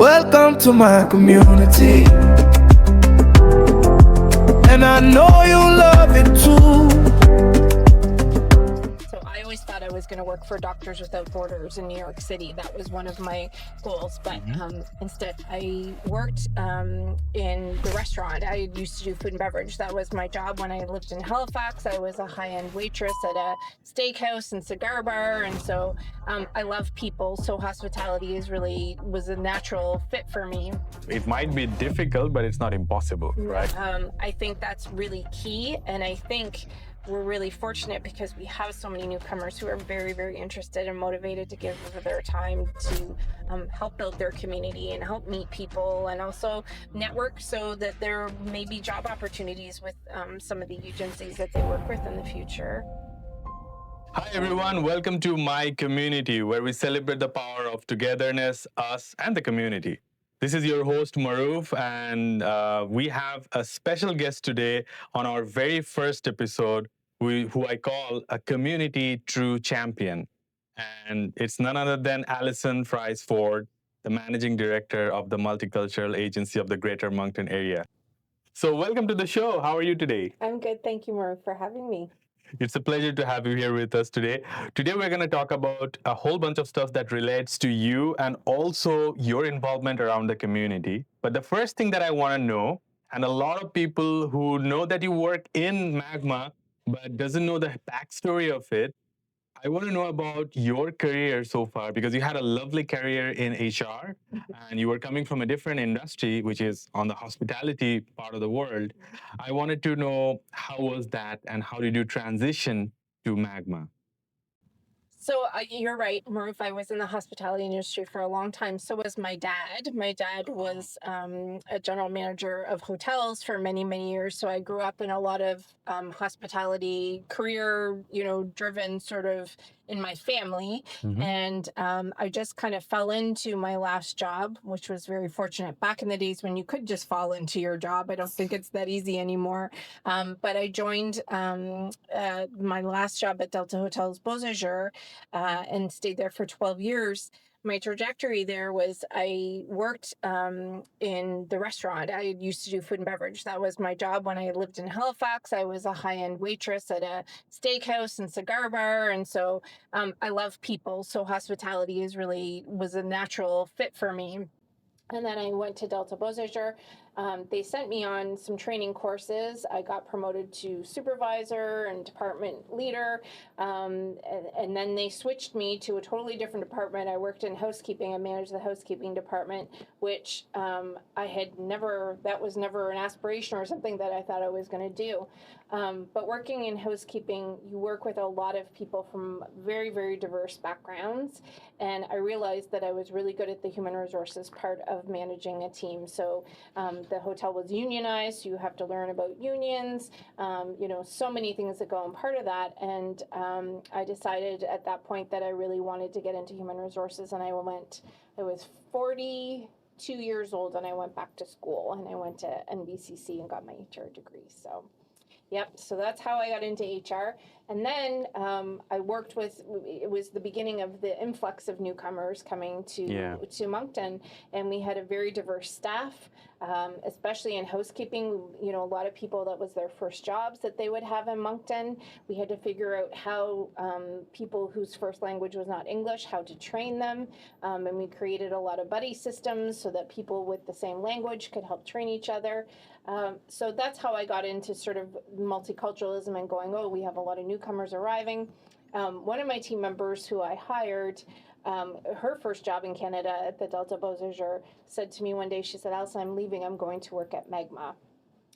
Welcome to my community, and I know you'll love it too. So I always thought I was going to work for Doctors Without Borders in New York City. That was one of my goals. But instead, I worked in the restaurant. I used to do food and beverage. That was my job when I lived in Halifax. I was a high-end waitress at a steakhouse and cigar bar. And so I love people. So hospitality was a natural fit for me. It might be difficult, but it's not impossible, right? I think that's really key. And I think we're really fortunate because we have so many newcomers who are very, very interested and motivated to give of their time to help build their community and help meet people and also network so that there may be job opportunities with some of the agencies that they work with in the future. Hi everyone, welcome to My Community, where we celebrate the power of togetherness, us, and the community. This is your host, Maruf, and we have a special guest today on our very first episode, who I call a community true champion. And it's none other than Alison Frise Ford, the managing director of the multicultural agency of the Greater Moncton area. So welcome to the show. How are you today? I'm good. Thank you, Maruf, for having me. It's a pleasure to have you here with us today. Today, we're going to talk about a whole bunch of stuff that relates to you and also your involvement around the community. But the first thing that I want to know, and a lot of people who know that you work in Magma, but doesn't know the backstory of it, I want to know about your career so far, because you had a lovely career in HR and you were coming from a different industry, which is on the hospitality part of the world. I wanted to know, how was that and how did you transition to Magma? So you're right, Maruf. I was in the hospitality industry for a long time. So was my dad. My dad was a general manager of hotels for many, many years. So I grew up in a lot of hospitality career, driven sort of in my family. And I just kind of fell into my last job, which was very fortunate. Back in the days when you could just fall into your job, I don't think it's that easy anymore. But I joined my last job at Delta Hotels Beauséjour and stayed there for 12 years. My trajectory there was I worked in the restaurant. I used to do food and beverage. That was my job when I lived in Halifax. I was a high-end waitress at a steakhouse and cigar bar. And so I love people. So hospitality was a natural fit for me. And then I went to Delta Beauséjour. They sent me on some training courses. I got promoted to supervisor and department leader. And then they switched me to a totally different department. I worked in housekeeping. I managed the housekeeping department, which that was never an aspiration or something that I thought I was going to do. But working in housekeeping, you work with a lot of people from very, very diverse backgrounds. And I realized that I was really good at the human resources part of managing a team. So the hotel was unionized. You have to learn about unions, so many things that go in part of that. And I decided at that point that I really wanted to get into human resources. And I was 42 years old and I went back to school and I went to NBCC and got my HR degree. So that's how I got into HR. And then I worked it was the beginning of the influx of newcomers coming to Moncton. And we had a very diverse staff, especially in housekeeping. A lot of people, that was their first jobs that they would have in Moncton. We had to figure out how people whose first language was not English, how to train them. And we created a lot of buddy systems so that people with the same language could help train each other. So that's how I got into sort of multiculturalism and going, we have a lot of newcomers arriving. One of my team members who I hired, her first job in Canada at the Delta Beauséjour, said to me one day, she said, Alison, I'm leaving. I'm going to work at Magma.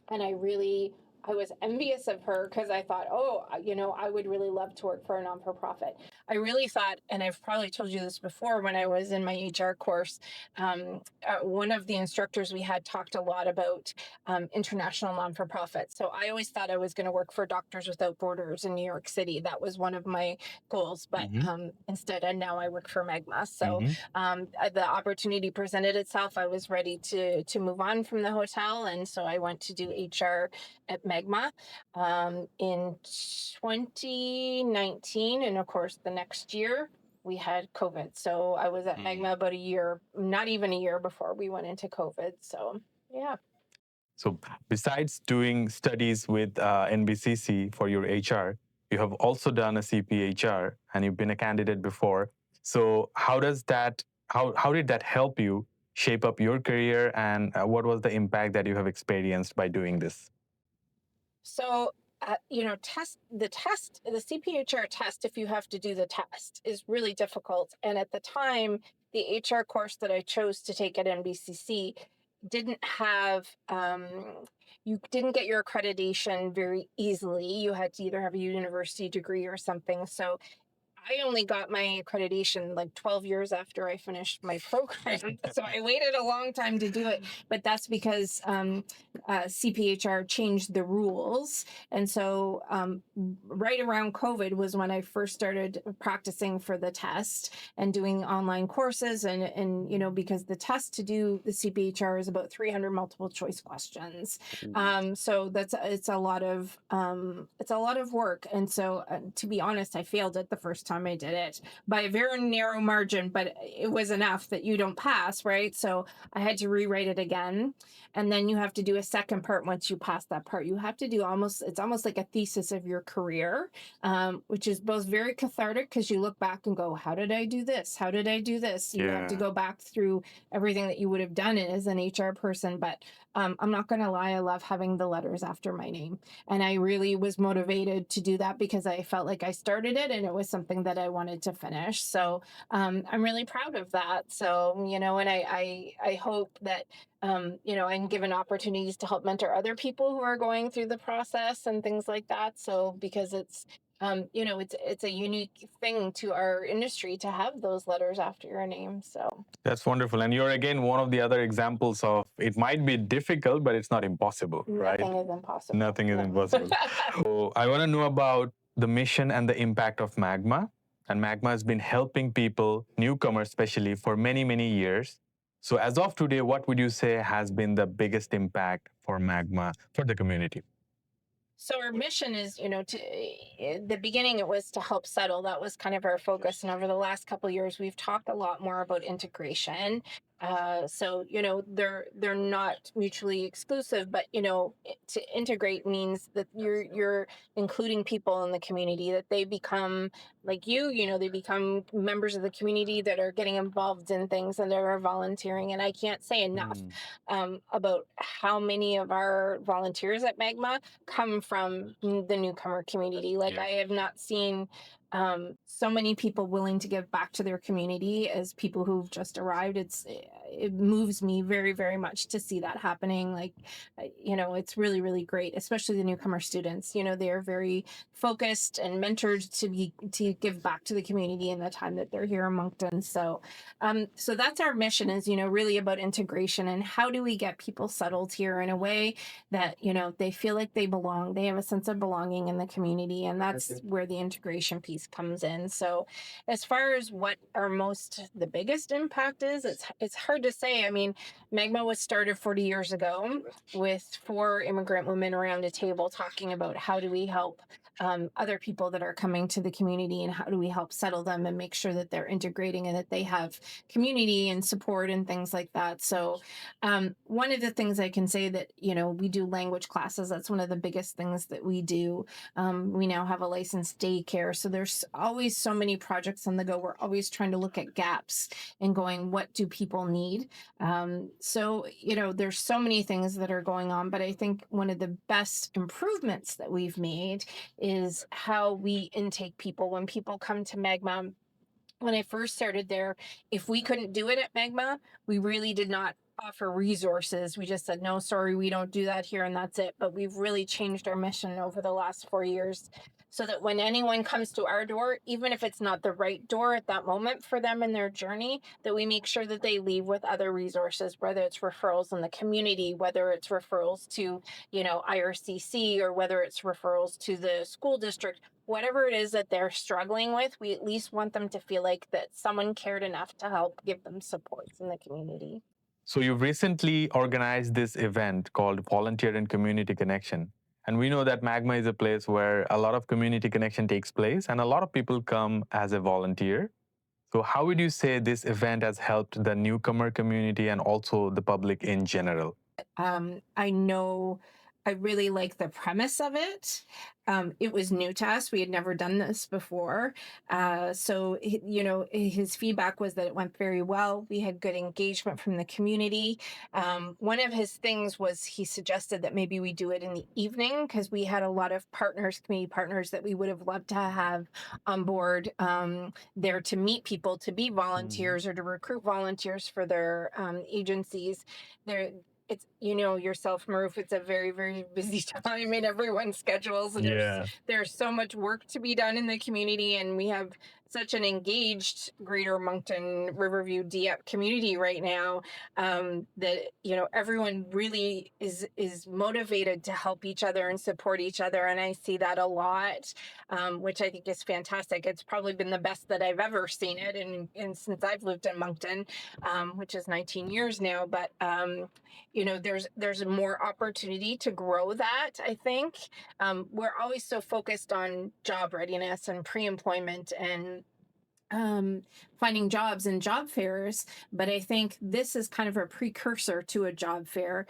And I was envious of her because I thought, I would really love to work for a non-for-profit. I really thought, and I've probably told you this before when I was in my HR course, one of the instructors we had talked a lot about international non-for-profits. So I always thought I was going to work for Doctors Without Borders in New York City. That was one of my goals, but instead, and now I work for Magma. So the opportunity presented itself. I was ready to move on from the hotel, and so I went to do HR at Magma in 2019, and of course the next year we had COVID. So I was at Magma about a year, not even a year before we went into COVID. So yeah. So besides doing studies with NBCC for your HR, you have also done a CPHR and you've been a candidate before. So how did that help you shape up your career, and what was the impact that you have experienced by doing this? So, the CPHR test, if you have to do the test, is really difficult. And at the time, the HR course that I chose to take at NBCC didn't have, you didn't get your accreditation very easily. You had to either have a university degree or something. So I only got my accreditation like 12 years after I finished my program. So I waited a long time to do it. But that's because CPHR changed the rules. And so right around COVID was when I first started practicing for the test and doing online courses. And because the test to do the CPHR is about 300 multiple choice questions. So it's a lot of work. And so to be honest, I failed it the first time I did it by a very narrow margin, but it was enough that you don't pass, right? So I had to rewrite it again. And then you have to do a second part once you pass that part. You have to do it's almost like a thesis of your career, which is both very cathartic because you look back and go, how did I do this? How did I do this? You have to go back through everything that you would have done as an HR person. But I'm not going to lie, I love having the letters after my name. And I really was motivated to do that because I felt like I started it and it was something that I wanted to finish. So I'm really proud of that. So, and I hope that, I'm given opportunities to help mentor other people who are going through the process and things like that. So because it's a unique thing to our industry to have those letters after your name. So that's wonderful. And you're again one of the other examples of it might be difficult, but it's not impossible, right? Nothing is impossible. Nothing is impossible. So I want to know about the mission and the impact of Magma. And Magma has been helping people, newcomers especially, for many, many years. So as of today, what would you say has been the biggest impact for Magma, for the community? So our mission is, the beginning it was to help settle. That was kind of our focus. And over the last couple of years, we've talked a lot more about integration. So they're not mutually exclusive, but to integrate means that you're including people in the community, that they become like they become members of the community that are getting involved in things and that are volunteering. And I can't say enough about how many of our volunteers at Magma come from the newcomer community. Like I have not seen so many people willing to give back to their community as people who've just arrived. It moves me very, very much to see that happening. Like, it's really, really great, especially the newcomer students. They are very focused and mentored to give back to the community in the time that they're here in Moncton. So that's our mission is, really about integration and how do we get people settled here in a way that, they feel like they belong. They have a sense of belonging in the community, and that's where the integration piece comes in. So as far as what the biggest impact is, it's hard to say. I mean, Magma was started 40 years ago with 4 immigrant women around a table talking about how do we help other people that are coming to the community and how do we help settle them and make sure that they're integrating and that they have community and support and things like that. So one of the things I can say that, we do language classes. That's one of the biggest things that we do. We now have a licensed daycare. So there's always so many projects on the go. We're always trying to look at gaps and going, what do people need? So, there's so many things that are going on, but I think one of the best improvements that we've made is how we intake people. When people come to Magma, when I first started there, if we couldn't do it at Magma, we really did not offer resources. We just said, no, sorry, we don't do that here, and that's it. But we've really changed our mission over the last 4 years so that when anyone comes to our door, even if it's not the right door at that moment for them in their journey, that we make sure that they leave with other resources, whether it's referrals in the community, whether it's referrals to, IRCC, or whether it's referrals to the school district. Whatever it is that they're struggling with, we at least want them to feel like that someone cared enough to help give them supports in the community. So you've recently organized this event called Volunteer and Community Connection. And we know that Magma is a place where a lot of community connection takes place and a lot of people come as a volunteer. So how would you say this event has helped the newcomer community and also the public in general? I know I really like the premise of it. It was new to us. We had never done this before. His feedback was that it went very well. We had good engagement from the community. One of his things was he suggested that maybe we do it in the evening because we had a lot of partners, community partners that we would have loved to have on board there to meet people, to be volunteers or to recruit volunteers for their agencies. It's yourself, Maruf, it's a very, very busy time in everyone's schedules, and there's so much work to be done in the community, and we have such an engaged Greater Moncton Riverview Dieppe community right now, that everyone really is motivated to help each other and support each other, and I see that a lot, which I think is fantastic. It's probably been the best that I've ever seen it, and since I've lived in Moncton, which is 19 years now, but there's more opportunity to grow that, I think. We're always so focused on job readiness and pre-employment and finding jobs and job fairs, but I think this is kind of a precursor to a job fair.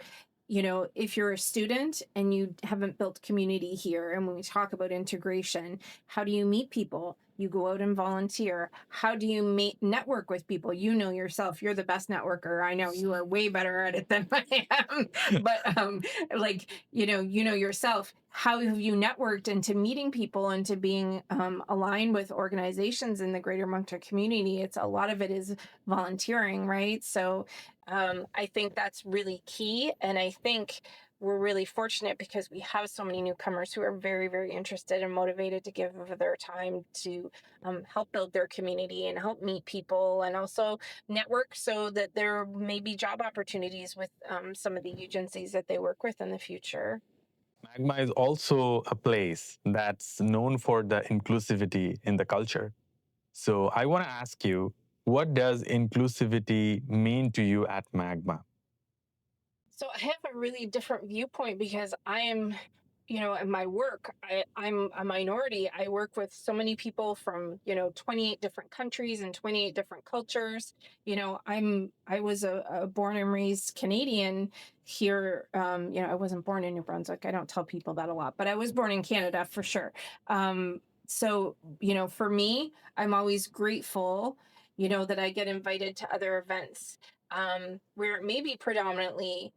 If you're a student and you haven't built community here, and when we talk about integration, how do you meet people? You go out and volunteer. How do you network with people? You know yourself, you're the best networker. I know you are way better at it than I am. But you know yourself. How have you networked into meeting people and to being aligned with organizations in the Greater Moncton community? A lot of it is volunteering, right? So I think that's really key. And I think we're really fortunate because we have so many newcomers who are very, very interested and motivated to give of their time to help build their community and help meet people and also network so that there may be job opportunities with some of the agencies that they work with in the future. Magma is also a place that's known for the inclusivity in the culture. So I want to ask you, what does inclusivity mean to you at Magma? So I have a really different viewpoint because I am, in my work, I'm a minority. I work with so many people from, 28 different countries and 28 different cultures. I was a born and raised Canadian here. I wasn't born in New Brunswick. I don't tell people that a lot, but I was born in Canada for sure. So, for me, I'm always grateful, that I get invited to other events where it may be predominantly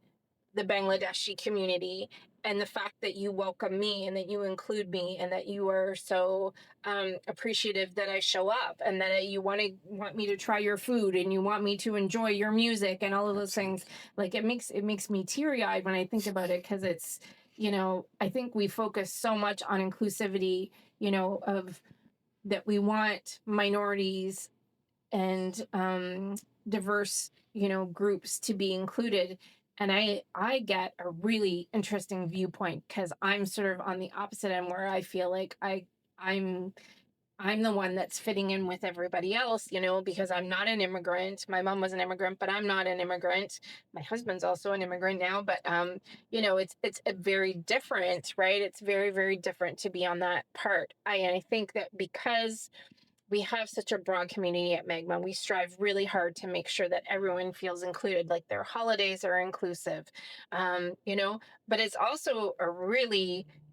the Bangladeshi community, and the fact that you welcome me and that you include me and that you are so appreciative that I show up and that you want me to try your food and you want me to enjoy your music and all of those things. Like it makes me teary-eyed when I think about it, because it's, I think we focus so much on inclusivity, of that we want minorities and diverse, groups to be included. And I get a really interesting viewpoint because I'm sort of on the opposite end, where I feel like I'm the one that's fitting in with everybody else, because I'm not an immigrant. My mom was an immigrant, but I'm not an immigrant. My husband's also an immigrant now, but it's very different, right? It's very, very different to be on that part. I think that because we have such a broad community at Magma, we strive really hard to make sure that everyone feels included, like their holidays are inclusive, but it's also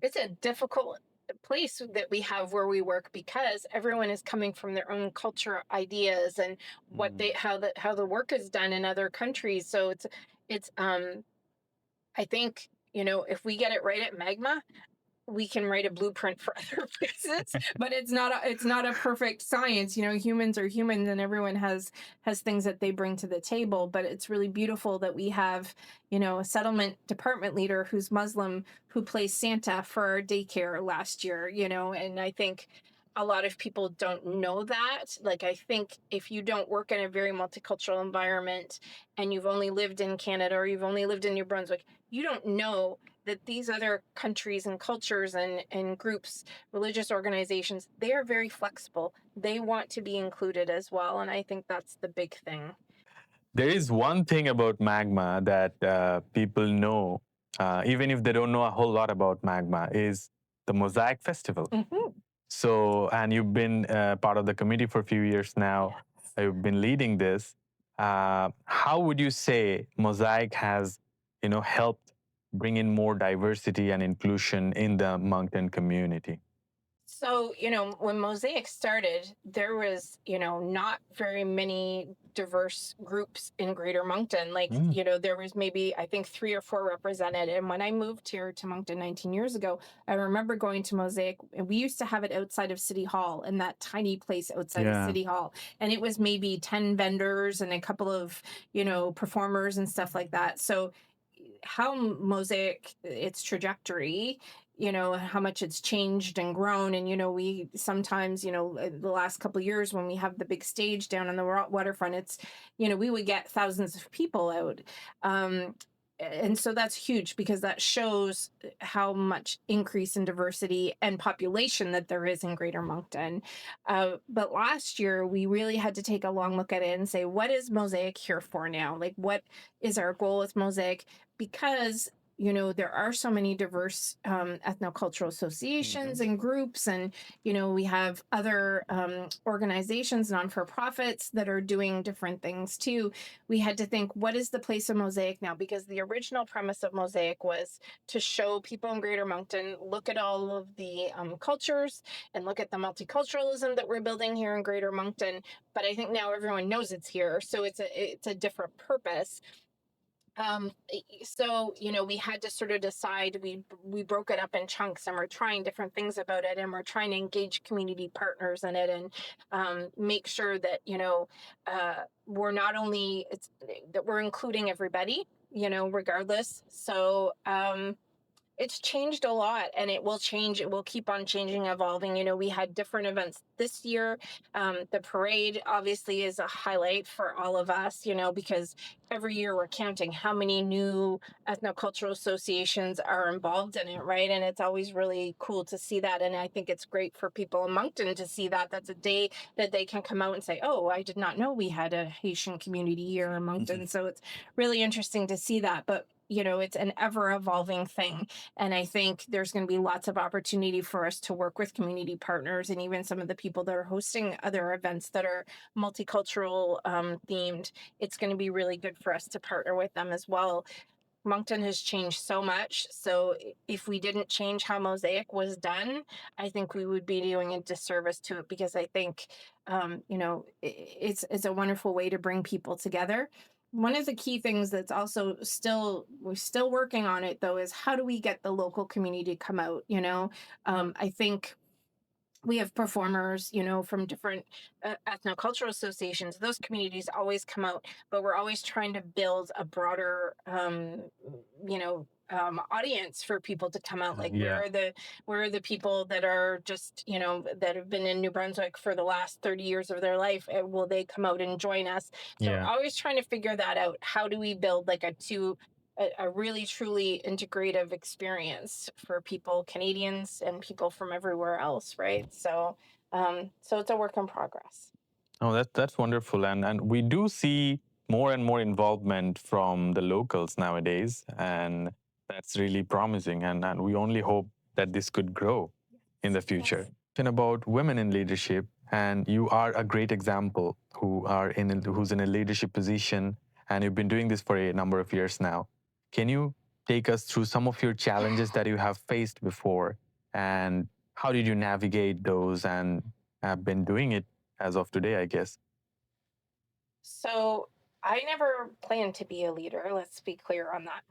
it's a difficult place that we have where we work, because everyone is coming from their own culture ideas and how the work is done in other countries. So it's I think, if we get it right at Magma, we can write a blueprint for other places, but it's not a perfect science. Humans are humans, and everyone has things that they bring to the table. But it's really beautiful that we have, a settlement department leader who's Muslim, who plays Santa for our daycare last year. And I think a lot of people don't know that. Like, I think if you don't work in a very multicultural environment and you've only lived in Canada or you've only lived in New Brunswick, you don't know that these other countries and cultures and groups, religious organizations, they are very flexible. They want to be included as well. And I think that's the big thing. There is one thing about Magma that people know, even if they don't know a whole lot about Magma, is the Mosaic Festival. Mm-hmm. So, and you've been part of the committee for a few years now. Yes. you've been leading this. How would you say Mosaic has, helped bring in more diversity and inclusion in the Moncton community? So, when Mosaic started, there was, not very many diverse groups in Greater Moncton. Like, there was maybe, I think, 3 or 4 represented. And when I moved here to Moncton 19 years ago, I remember going to Mosaic, and we used to have it outside of City Hall, in that tiny place outside of City Hall. And it was maybe 10 vendors and a couple of, performers and stuff like that. So how Mosaic, its trajectory, how much it's changed and grown. And, we sometimes, the last couple of years when we have the big stage down on the waterfront, it's, we would get thousands of people out. And so that's huge, because that shows how much increase in diversity and population that there is in Greater Moncton. But last year, we really had to take a long look at it and say, what is Mosaic here for now? Like, what is our goal with Mosaic? Because there are so many diverse ethnocultural associations and groups, and we have other organizations, non-for-profits, that are doing different things too. We had to think, what is the place of Mosaic now? Because the original premise of Mosaic was to show people in Greater Moncton, look at all of the cultures and look at the multiculturalism that we're building here in Greater Moncton. But I think now everyone knows it's here, so it's a different purpose. So we had to sort of decide. We broke it up in chunks, and we're trying different things about it, and we're trying to engage community partners in it, and make sure that we're not only that we're including everybody, regardless. So it's changed a lot, and it will change. It will keep on changing, evolving. We had different events this year. The parade obviously is a highlight for all of us, because every year we're counting how many new ethnocultural associations are involved in it, right? And it's always really cool to see that. And I think it's great for people in Moncton to see that. That's a day that they can come out and say, oh, I did not know we had a Haitian community here in Moncton. So it's really interesting to see that. But it's an ever evolving thing. And I think there's going to be lots of opportunity for us to work with community partners, and even some of the people that are hosting other events that are multicultural themed. It's going to be really good for us to partner with them as well. Moncton has changed so much. So if we didn't change how Mosaic was done, I think we would be doing a disservice to it, because I think, it's a wonderful way to bring people together. One of the key things that's also we're still working on it, though, is how do we get the local community to come out? I think we have performers, from different ethnocultural associations. Those communities always come out, but we're always trying to build a broader, audience for people to come out. Like, where are the people that are just, that have been in New Brunswick for the last 30 years of their life? Will they come out and join us? So always trying to figure that out. How do we build like a really truly integrative experience for people, Canadians and people from everywhere else, right? So it's a work in progress. Oh, that's wonderful. And we do see more and more involvement from the locals nowadays, and that's really promising. And we only hope that this could grow in the future. Yes. And about women in leadership, and you are a great example who's in a leadership position, and you've been doing this for a number of years now. Can you take us through some of your challenges that you have faced before, and how did you navigate those, and have been doing it as of today, I guess? So I never planned to be a leader. Let's be clear on that.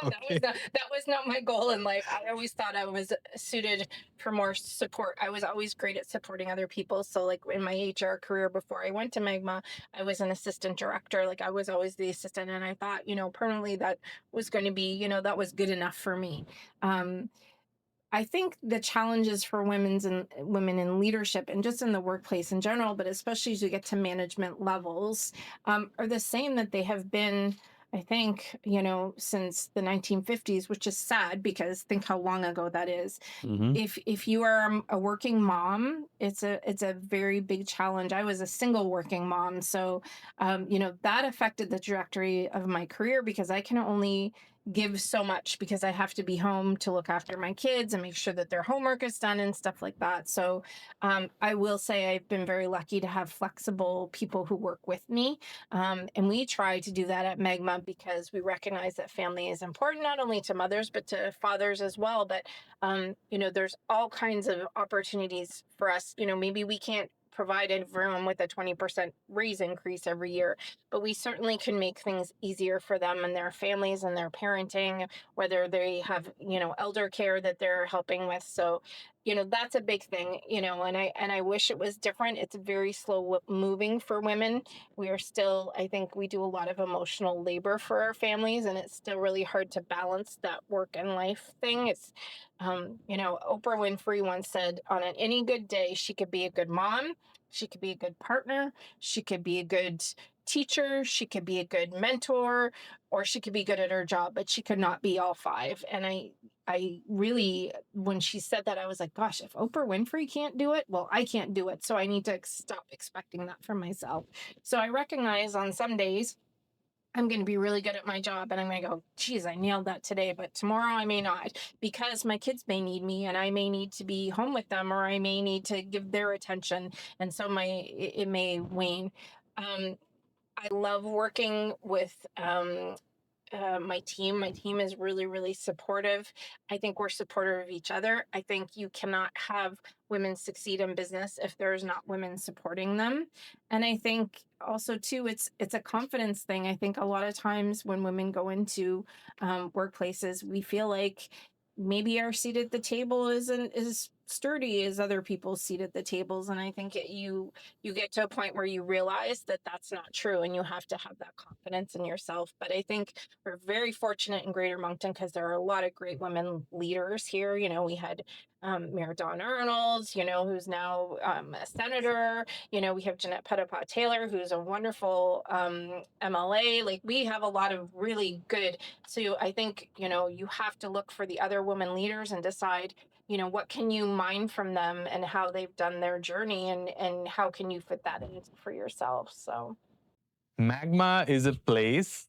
Okay. That was not my goal in life. I always thought I was suited for more support. I was always great at supporting other people. So like in my HR career before I went to Magma, I was an assistant director. Like I was always the assistant, and I thought, permanently that was going to be, that was good enough for me. I think the challenges for women in leadership and just in the workplace in general, but especially as you get to management levels, are the same that they have been, I think, since the 1950s, which is sad because think how long ago that is. If you are a working mom, it's a very big challenge. I was a single working mom, so that affected the trajectory of my career, because I can only give so much because I have to be home to look after my kids and make sure that their homework is done and stuff like that. So I will say I've been very lucky to have flexible people who work with me. And we try to do that at Magma because we recognize that family is important, not only to mothers, but to fathers as well. But, there's all kinds of opportunities for us. Maybe we can't provide everyone with a 20% raise increase every year, but we certainly can make things easier for them and their families and their parenting, whether they have, elder care that they're helping with. So, that's a big thing, and I wish it was different. It's very slow moving for women. We are still, I think we do a lot of emotional labor for our families, and it's still really hard to balance that work and life thing. It's, Oprah Winfrey once said, on any good day, she could be a good mom, she could be a good partner, she could be a good teacher, she could be a good mentor, or she could be good at her job, but she could not be all five. And I really, when she said that, I was like, gosh, if Oprah Winfrey can't do it, well, I can't do it. So I need to stop expecting that from myself. So I recognize on some days I'm going to be really good at my job and I'm going to go, geez, I nailed that today, but tomorrow I may not, because my kids may need me and I may need to be home with them, or I may need to give their attention. And so it may wane. I love working with my team. My team is really, really supportive. I think we're supportive of each other. I think you cannot have women succeed in business if there's not women supporting them. And I think also too, it's a confidence thing. I think a lot of times when women go into workplaces, we feel like maybe our seat at the table isn't as sturdy as other people's seat at the tables. And I think you get to a point where you realize that that's not true, and you have to have that confidence in yourself. But I think we're very fortunate in Greater Moncton because there are a lot of great women leaders here. We had Mayor Dawn Arnold, who's now a senator. We have Jeanette Pettipas Taylor, who's a wonderful MLA. Like, we have a lot of really good. So I think, you have to look for the other women leaders and decide, what can you mine from them and how they've done their journey, and how can you fit that in for yourself. So Magma is a place,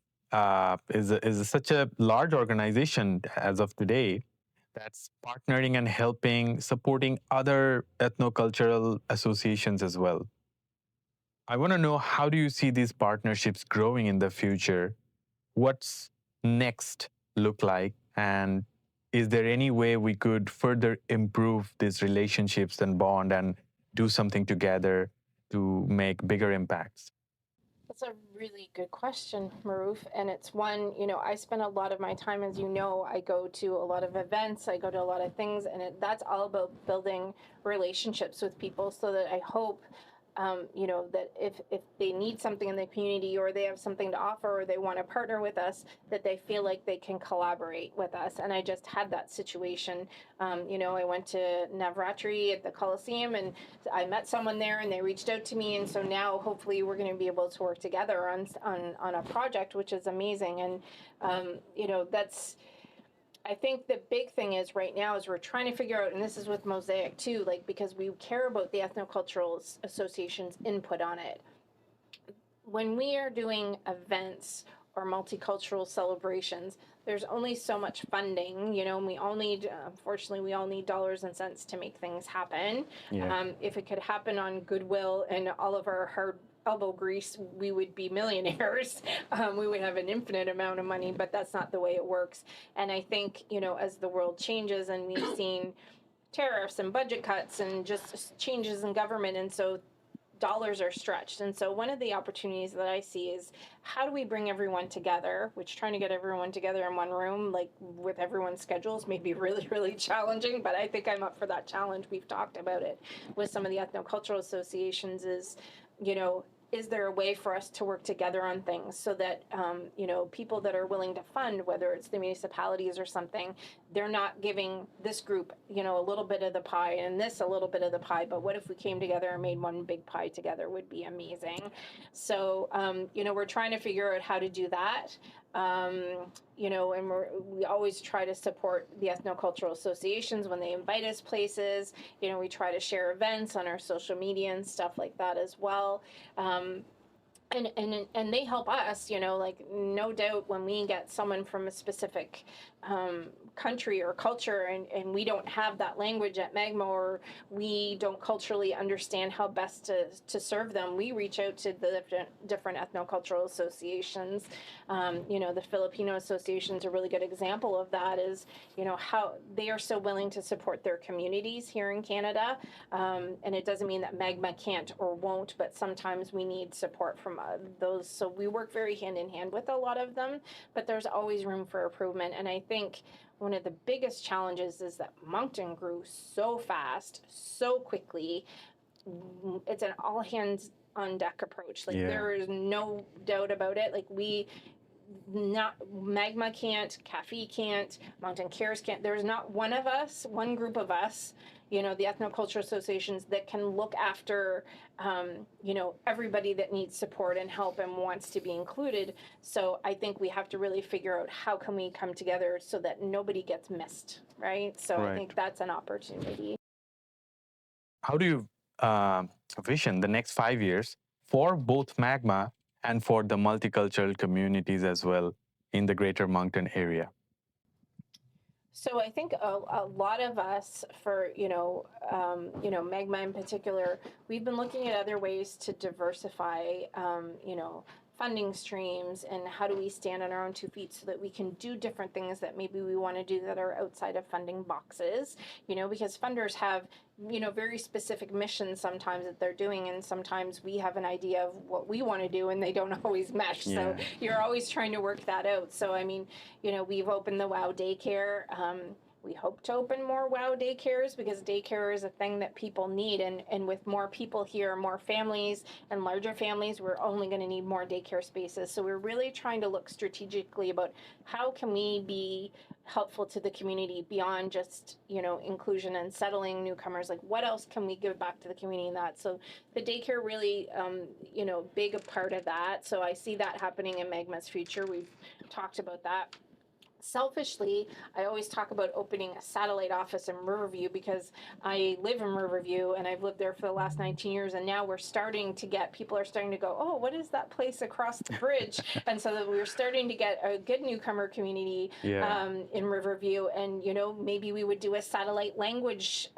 is such a large organization as of today that's partnering and helping, supporting other ethnocultural associations as well. I want to know, how do you see these partnerships growing in the future? What's next look like? And is there any way we could further improve these relationships and bond and do something together to make bigger impacts? that's a really good question, Maruf. And it's one, I spend a lot of my time, as you know, I go to a lot of events, I go to a lot of things, and that's all about building relationships with people, so that I hope that if they need something in the community, or they have something to offer, or they want to partner with us, that they feel like they can collaborate with us. And I just had that situation. I went to Navratri at the Coliseum, and I met someone there, and they reached out to me. And so now hopefully we're going to be able to work together on a project, which is amazing. And, that's, I think the big thing is right now is we're trying to figure out, and this is with Mosaic too, like, because we care about the Ethnocultural Association's input on it. When we are doing events or multicultural celebrations, there's only so much funding, and we all need, unfortunately, we all need dollars and cents to make things happen. Yeah. If it could happen on goodwill and all of our hard elbow grease, we would be millionaires. We would have an infinite amount of money, but that's not the way it works. And I think, as the world changes, and we've seen tariffs and budget cuts and just changes in government, and so dollars are stretched. And so one of the opportunities that I see is, how do we bring everyone together, which trying to get everyone together in one room, like with everyone's schedules, may be really, really challenging, but I think I'm up for that challenge. We've talked about it with some of the ethnocultural associations, is there a way for us to work together on things so that, people that are willing to fund, whether it's the municipalities or something, they're not giving this group, a little bit of the pie and this a little bit of the pie, but what if we came together and made one big pie together? Would be amazing. So, we're trying to figure out how to do that. And we always try to support the ethnocultural associations when they invite us places. We try to share events on our social media and stuff like that as well. and they help us, like no doubt when we get someone from a specific country or culture, and we don't have that language at Magma, or we don't culturally understand how best to serve them, we reach out to the different ethnocultural associations. The Filipino Association is a really good example of that, is how they are so willing to support their communities here in Canada. And it doesn't mean that Magma can't or won't, but sometimes we need support from those. So we work very hand in hand with a lot of them, but there's always room for improvement. And I think one of the biggest challenges is that Moncton grew so fast, so quickly. It's an all hands on deck approach. Like, there is no doubt about it. Like, Magma can't, Cafe can't, Mountain Cares can't. There's not one group of us, the ethnoculture associations, that can look after, everybody that needs support and help and wants to be included. So I think we have to really figure out how can we come together so that nobody gets missed, right? So I think that's an opportunity. How do you vision the next 5 years for both Magma and for the multicultural communities as well in the greater Moncton area? So I think a lot of us, for Magma in particular, we've been looking at other ways to diversify, funding streams, and how do we stand on our own 2 feet so that we can do different things that maybe we want to do that are outside of funding boxes, because funders have very specific missions sometimes that they're doing, and sometimes we have an idea of what we want to do and they don't always mesh. So you're always trying to work that out. So I mean, we've opened the WOW daycare. We hope to open more WOW daycares, because daycare is a thing that people need. And with more people here, more families and larger families, we're only going to need more daycare spaces. So we're really trying to look strategically about how can we be helpful to the community beyond just, inclusion and settling newcomers. Like, what else can we give back to the community in that? So the daycare really, big a part of that. So I see that happening in Magma's future. We've talked about that. Selfishly, I always talk about opening a satellite office in Riverview, because I live in Riverview and I've lived there for the last 19 years. And now people are starting to go, oh, what is that place across the bridge? And so that we're starting to get a good newcomer community in Riverview. And, maybe we would do a satellite language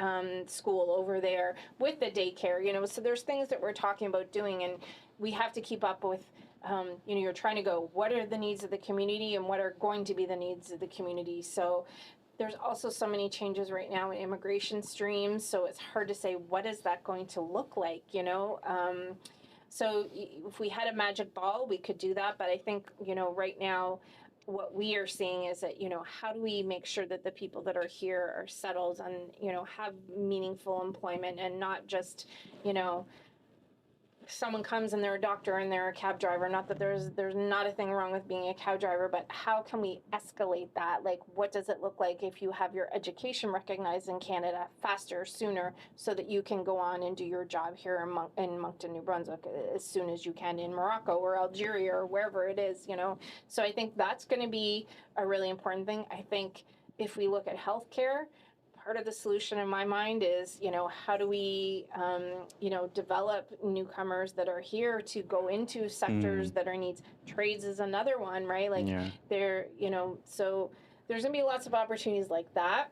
school over there with the daycare, so there's things that we're talking about doing, and we have to keep up with you're trying to go, what are the needs of the community and what are going to be the needs of the community? So there's also so many changes right now in immigration streams. So it's hard to say, what is that going to look like, So if we had a magic ball, we could do that. But I think, right now, what we are seeing is that, how do we make sure that the people that are here are settled and, have meaningful employment, and not just, someone comes and they're a doctor and they're a cab driver. Not that there's not a thing wrong with being a cab driver, but how can we escalate that? Like, what does it look like if you have your education recognized in Canada faster, sooner, so that you can go on and do your job here in Moncton, New Brunswick, as soon as you can in Morocco or Algeria or wherever it is, So I think that's going to be a really important thing. I think if we look at healthcare, part of the solution in my mind is, how do we, develop newcomers that are here to go into sectors that are needs. Trades is another one, right? Like, so there's gonna be lots of opportunities like that.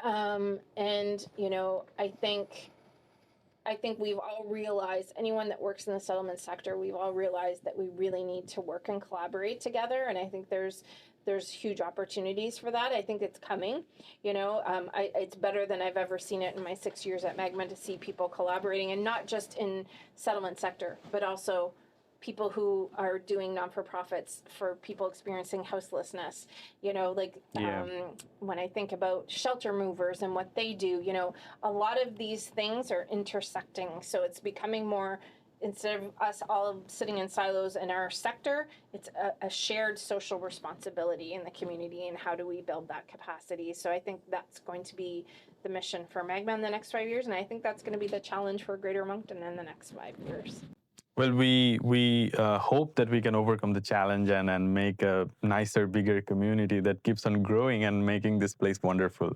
And, I think we've all realized, anyone that works in the settlement sector, we've all realized that we really need to work and collaborate together. And I think there's huge opportunities for that. I think it's coming. It's better than I've ever seen it in my 6 years at Magma, to see people collaborating, and not just in settlement sector, but also people who are doing non-for-profits for people experiencing houselessness. When I think about shelter movers and what they do, a lot of these things are intersecting. So it's becoming more, instead of us all sitting in silos in our sector, it's a shared social responsibility in the community, and how do we build that capacity? So I think that's going to be the mission for Magma in the next 5 years, and I think that's going to be the challenge for Greater Moncton in the next 5 years. Well, we hope that we can overcome the challenge and make a nicer, bigger community that keeps on growing and making this place wonderful.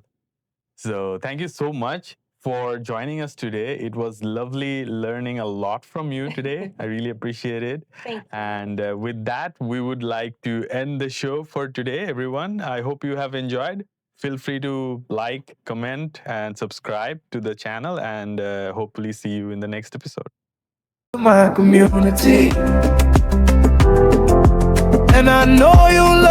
So thank you so much for joining us today. It was lovely learning a lot from you today. I really appreciate it. Thank you. And with that, we would like to end the show for today, everyone. I hope you have enjoyed. Feel free to like, comment, and subscribe to the channel, and hopefully see you in the next episode. My community, and I know you